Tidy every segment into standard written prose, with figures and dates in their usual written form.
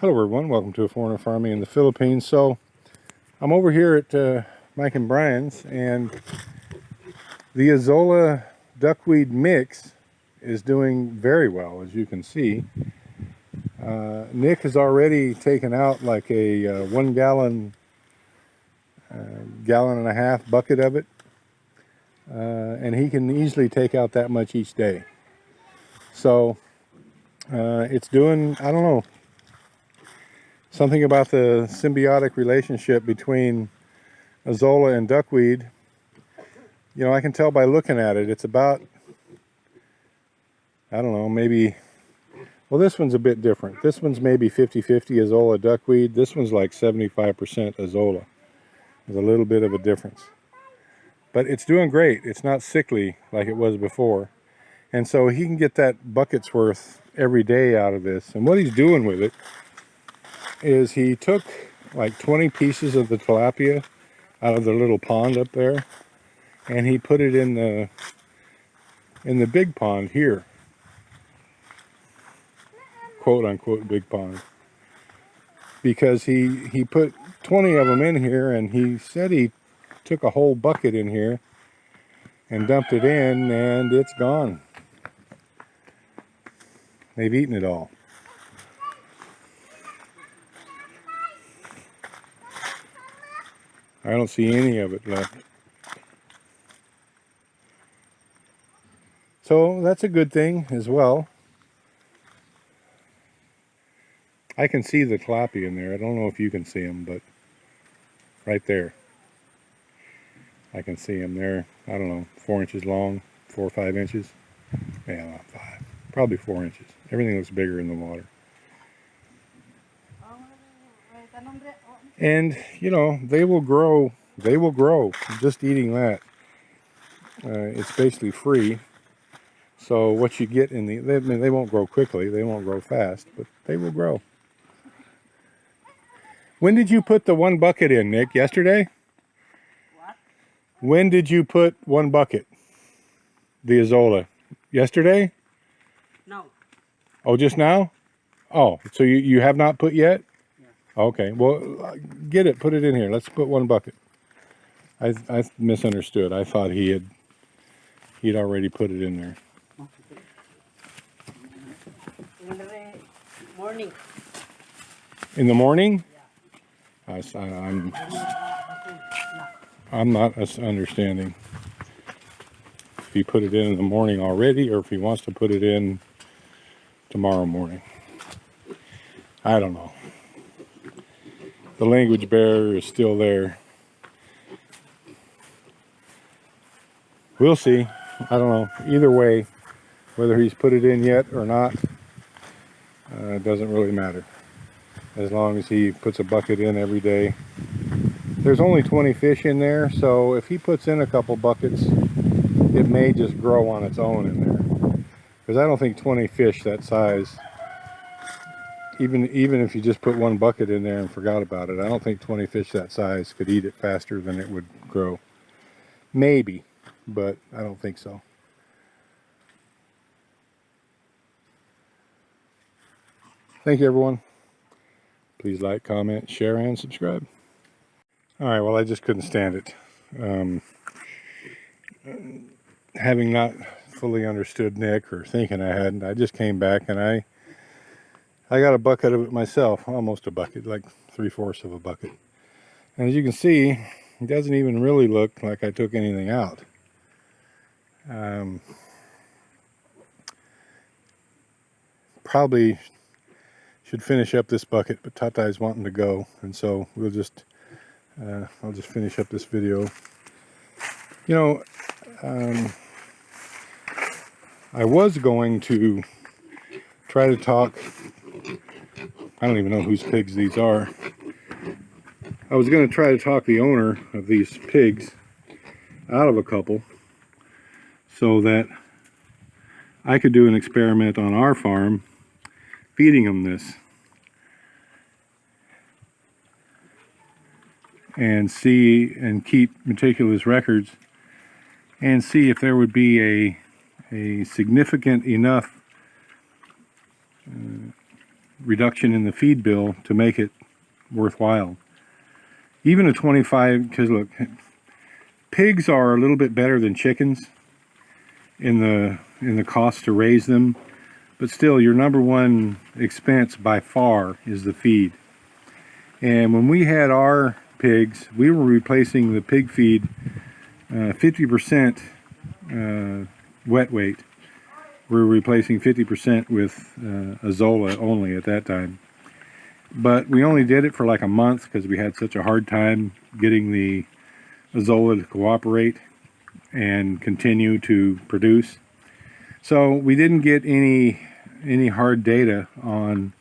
Hello everyone, welcome to A Foreigner Farming in the Philippines. So I'm over here at Mike and Brian's, and the Azolla duckweed mix is doing very well, as you can see. Nick has already taken out like a 1 gallon, gallon and a half bucket of it, and he can easily take out that much each day. So it's doing, I don't know, something about the symbiotic relationship between Azolla and duckweed. You know, I can tell by looking at it, it's about, I don't know, maybe, well, this one's a bit different. This one's maybe 50-50 Azolla duckweed. This one's like 75% Azolla. There's a little bit of a difference. But it's doing great. It's not sickly like it was before. And so he can get that bucket's worth every day out of this. And what he's doing with it is he took like 20 pieces of the tilapia out of the little pond up there, and he put it in the big pond here, quote unquote big pond, because he put 20 of them in here, and he said he took a whole bucket in here and dumped it in, and it's gone. They've eaten it all. I don't see any of it left. So that's a good thing as well. I can see the tilapia in there. I don't know if you can see them, but right there, I can see them there. I don't know, 4 inches long, 4 or 5 inches. Yeah, not 5, probably 4 inches. Everything looks bigger in the water. And you know, they will grow. They will grow. Just eating that, it's basically free. So what you get in I mean, they won't grow quickly. They won't grow fast, but they will grow. When did you put the 1 bucket in, Nick? Yesterday? What? When did you put 1 bucket? The Azolla? Yesterday? No. Oh, just now? Oh, so you have not put yet? Yeah. Okay, well, get it, put it in here. Let's put 1 bucket. I misunderstood. I thought he'd already put it in there. In the morning. In the morning? Yeah. I'm not understanding if he put it in the morning already, or if he wants to put it in tomorrow morning. I don't know. The language barrier is still there. We'll see. I don't know. Either way, whether he's put it in yet or not, it doesn't really matter. As long as he puts a bucket in every day. There's only 20 fish in there, so if he puts in a couple buckets, it may just grow on its own in there. Because I don't think 20 fish that size, even if you just put 1 bucket in there and forgot about it, I don't think 20 fish that size could eat it faster than it would grow. Maybe, but I don't think so. Thank you, everyone. Please like, comment, share, and subscribe. All right, well, I just couldn't stand it. Having not fully understood Nick, or thinking I hadn't, I just came back and I got a bucket of it myself, almost a bucket, like 3/4 of a bucket. And as you can see, it doesn't even really look like I took anything out. Probably should finish up this bucket, but Tatai's wanting to go, and so we'll just I'll just finish up this video. You know, I was going to try to talk, I don't even know whose pigs these are. I was going to try to talk the owner of these pigs out of a couple so that I could do an experiment on our farm feeding them this and see and keep meticulous records and see if there would be a significant enough reduction in the feed bill to make it worthwhile. Even a 25, because look, pigs are a little bit better than chickens in the cost to raise them, but still your number one expense by far is the feed. And when we had our pigs, we were replacing the pig feed 50% wet weight. We were replacing 50% with Azolla only at that time. But we only did it for like a month because we had such a hard time getting the Azolla to cooperate and continue to produce. So we didn't get any hard data on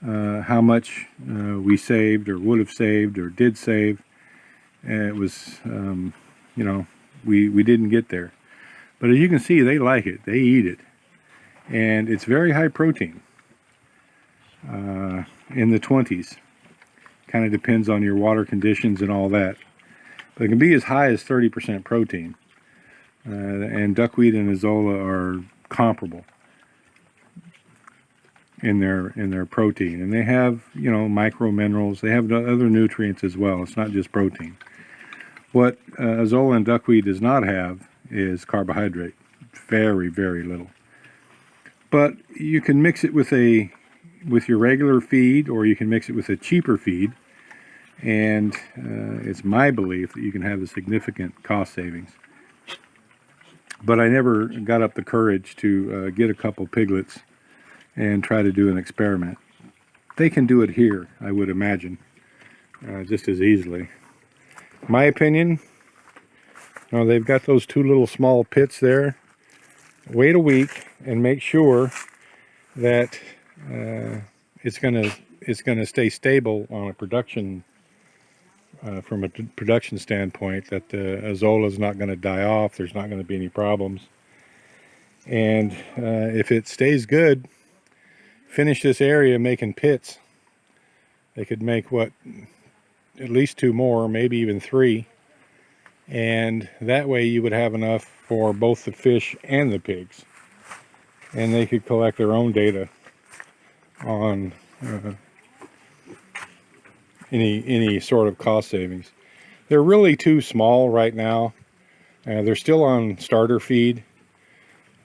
how much we saved or would have saved or did save. And it was, you know, we didn't get there. But as you can see, they like it. They eat it. And it's very high protein, in the 20s. Kind of depends on your water conditions and all that. But it can be as high as 30% protein. And duckweed and Azolla are comparable in their protein. And they have, you know, micro minerals. They have other nutrients as well. It's not just protein. What Azolla and duckweed does not have is carbohydrate. Very, very little. But you can mix it with your regular feed, or you can mix it with a cheaper feed, and it's my belief that you can have a significant cost savings. But I never got up the courage to get a couple piglets and try to do an experiment. They can do it here, I would imagine, just as easily. My opinion, you know, they've got those two little small pits there. Wait a week and make sure that it's gonna stay stable on a production from a production standpoint. That the Azolla is not going to die off. There's not going to be any problems. And if it stays good, finish this area making pits. They could make what, at least 2 more, maybe even 3. And that way you would have enough for both the fish and the pigs. And they could collect their own data on any sort of cost savings. They're really too small right now. They're still on starter feed.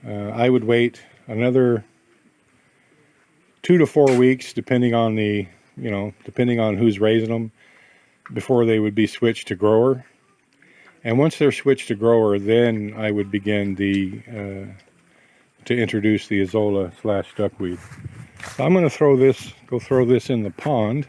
I would wait another 2 to 4 weeks, depending on who's raising them, before they would be switched to grower. And once they're switched to grower, then I would begin to introduce the Azolla / duckweed. So I'm going to go throw this in the pond.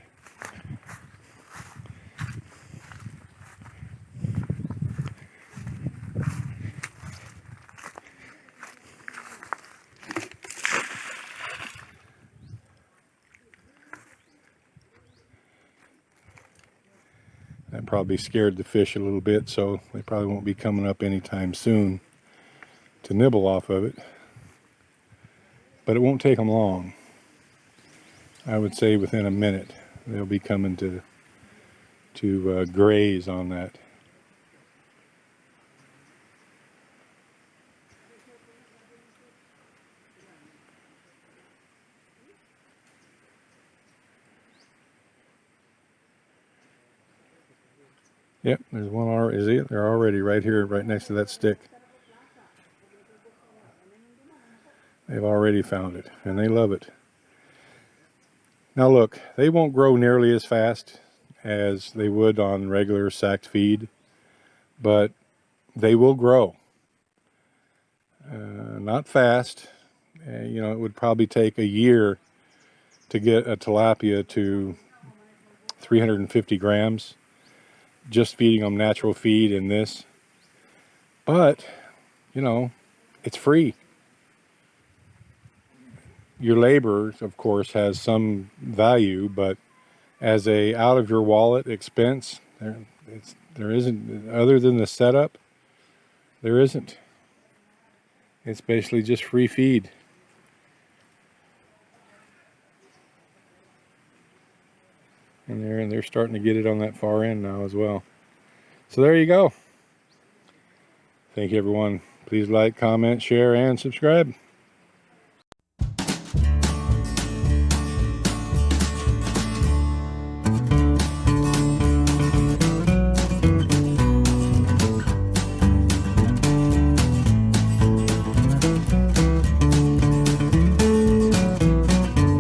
That probably scared the fish a little bit, so they probably won't be coming up anytime soon to nibble off of it. But it won't take them long. I would say within a minute they'll be coming to graze on that. Yep, there's one already. They're already right here, right next to that stick. They've already found it, and they love it. Now look, they won't grow nearly as fast as they would on regular sacked feed, but they will grow. Not fast. You know, it would probably take a year to get a tilapia to 350 grams. Just feeding them natural feed in this. But, you know, it's free. Your labor, of course, has some value, but as a out of your wallet expense, there isn't, other than the setup, there isn't. It's basically just free feed. And they're starting to get it on that far end now as well. So there you go. Thank you, everyone. Please like, comment, share, and subscribe.